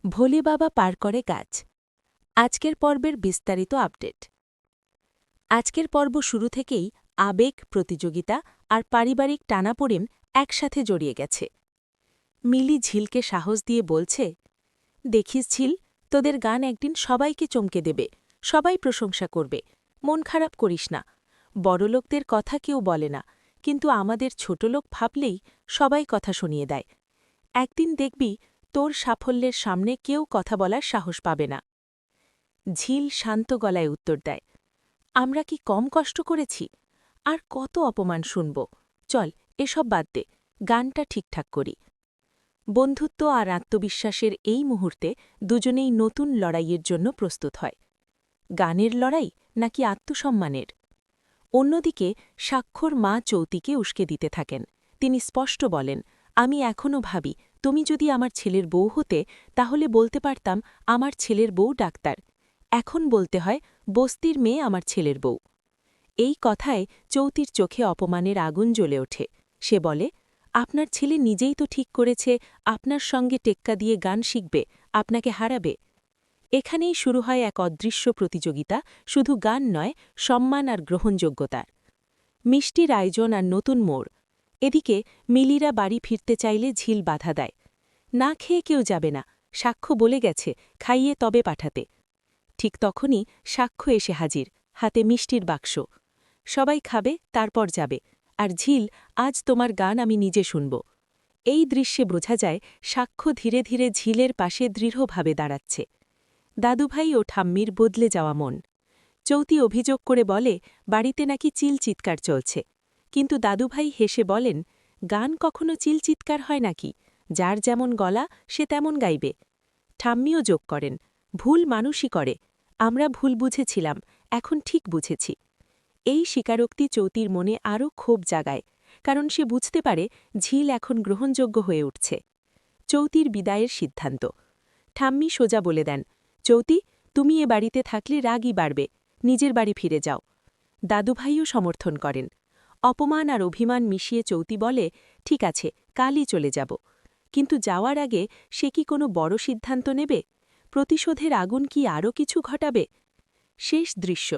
ভোলে বাবা পার করে গাছ। আজকের পর্বের বিস্তারিত আপডেট। আজকের পর্ব শুরু থেকেই আবেগ, প্রতিযোগিতা আর পারিবারিক টানাপোড়েন একসাথে জড়িয়ে গেছে। মিলি ঝিলকে সাহস দিয়ে বলছে, দেখিস ঝিল, তোদের গান একদিন সবাইকে চমকে দেবে, সবাই প্রশংসা করবে, মন খারাপ করিস না। বড়লোকদের কথা কেউ বলে না, কিন্তু আমাদের ছোটলোক ভাবলেই সবাই কথা শুনিয়ে দেয়। একদিন দেখবি তোর সাফল্যের সামনে কেউ কথা বলার সাহস পাবে না। ঝিল শান্ত গলায় উত্তর দেয়, আমরা কি কম কষ্ট করেছি? আর কত অপমান শুনব? চল, এসব বাদ দে, গানটা ঠিকঠাক করি। বন্ধুত্ব আর আত্মবিশ্বাসের এই মুহূর্তে দুজনেই নতুন লড়াইয়ের জন্য প্রস্তুত হয়। গানের লড়াই নাকি আত্মসম্মানের? অন্যদিকে স্বাক্ষর মা চৌতিকে উস্কে দিতে থাকেন। তিনি স্পষ্ট বলেন, আমি এখনও ভাবি, তুমি যদি আমার ছেলের বউ হতে তাহলে বলতে পারতাম আমার ছেলের বউ ডাক্তার। এখন বলতে হয় বস্তির মেয়ে আমার ছেলের বউ। এই কথায় চৌতির চোখে অপমানের আগুন জ্বলে ওঠে। সে বলে, আপনার ছেলে নিজেই তো ঠিক করেছে আপনার সঙ্গে টেক্কা দিয়ে গান শিখবে, আপনাকে হারাবে। এখানেই শুরু হয় এক অদৃশ্য প্রতিযোগিতা, শুধু গান নয়, সম্মান আর গ্রহণযোগ্যতার। মিষ্টির আয়োজন আর নতুন মোড়। এদিকে মিলিরা বাড়ি ফিরতে চাইলে ঝিল বাধা দেয়। না খেয়ে কেউ যাবে না, সাক্ষ্য বলে গেছে খাইয়ে তবে পাঠাতে। ঠিক তখনই সাক্ষ্য এসে হাজির, হাতে মিষ্টির বাক্স। সবাই খাবে, তারপর যাবে। আর ঝিল, আজ তোমার গান আমি নিজে শুনব। এই দৃশ্যে বোঝা যায় সাক্ষ্য ধীরে ধীরে ঝিলের পাশে দৃঢ়ভাবে দাঁড়াচ্ছে। দাদুভাই ও ঠাম্মির বদলে যাওয়া মন। চৌতি অভিযোগ করে বলে, বাড়িতে নাকি চিৎকার চলছে। কিন্তু দাদুভাই হেসে বলেন, গান কখনো চিৎকার হয় নাকি? যার যেমন গলা সে তেমন গাইবে। ঠাম্মিও যোগ করেন, ভুল মানুষই করে। আমরা ভুল বুঝেছিলাম, এখন ঠিক বুঝেছি। এই স্বীকারোক্তি চৌতির মনে আরও ক্ষোভ জাগায়, কারণ সে বুঝতে পারে ঝিল এখন গ্রহণযোগ্য হয়ে উঠছে। চৌতির বিদায়ের সিদ্ধান্ত। ঠাম্মি সোজা বলে দেন, চৌতি, তুমি এ বাড়িতে থাকলে রাগই বাড়বে, নিজের বাড়ি ফিরে যাও। দাদুভাইও সমর্থন করেন। অপমান আর অভিমান মিশিয়ে চৌতি বলে, ঠিক আছে, কালই চলে যাব। কিন্তু যাওয়ার আগে সে কি কোনো বড় সিদ্ধান্ত নেবে? প্রতিশোধের আগুন কি আরও কিছু ঘটাবে? শেষ দৃশ্য,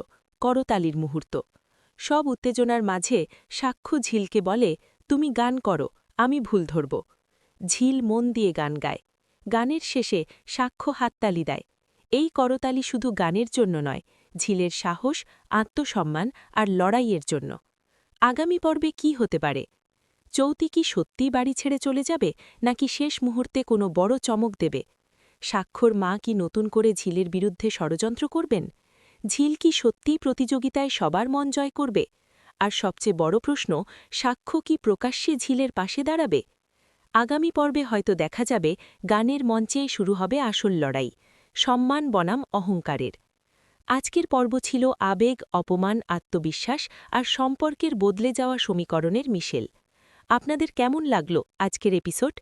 করতালির মুহূর্ত। সব উত্তেজনার মাঝে সাক্ষ্য ঝিলকে বলে, তুমি গান করো, আমি ভুল ধরব। ঝিল মন দিয়ে গান গায়। গানের শেষে সাক্ষ্য হাততালি দেয়। এই করতালি শুধু গানের জন্য নয়, ঝিলের সাহস, আত্মসম্মান আর লড়াইয়ের জন্য। আগামী পর্বে কি হতে পারে? চৌতি কি সত্যিই বাড়ি ছেড়ে চলে যাবে, নাকি শেষ মুহূর্তে কোনো বড় চমক দেবে? সাক্ষ্যর মা কি নতুন করে ঝিলের বিরুদ্ধে ষড়যন্ত্র করবেন? ঝিল কি সত্যিই প্রতিযোগিতায় সবার মন জয় করবে? আর সবচেয়ে বড় প্রশ্ন, সাক্ষ্য কি প্রকাশ্যে ঝিলের পাশে দাঁড়াবে? আগামী পর্বে হয়তো দেখা যাবে গানের মঞ্চেই শুরু হবে আসল লড়াই, সম্মান বনাম অহংকারের। আজকের পর্ব ছিল আবেগ, অপমান, আত্মবিশ্বাস আর সম্পর্কের বদলে যাওয়া সমীকরণের মিশেল। আপনাদের কেমন লাগলো আজকের এপিসোড?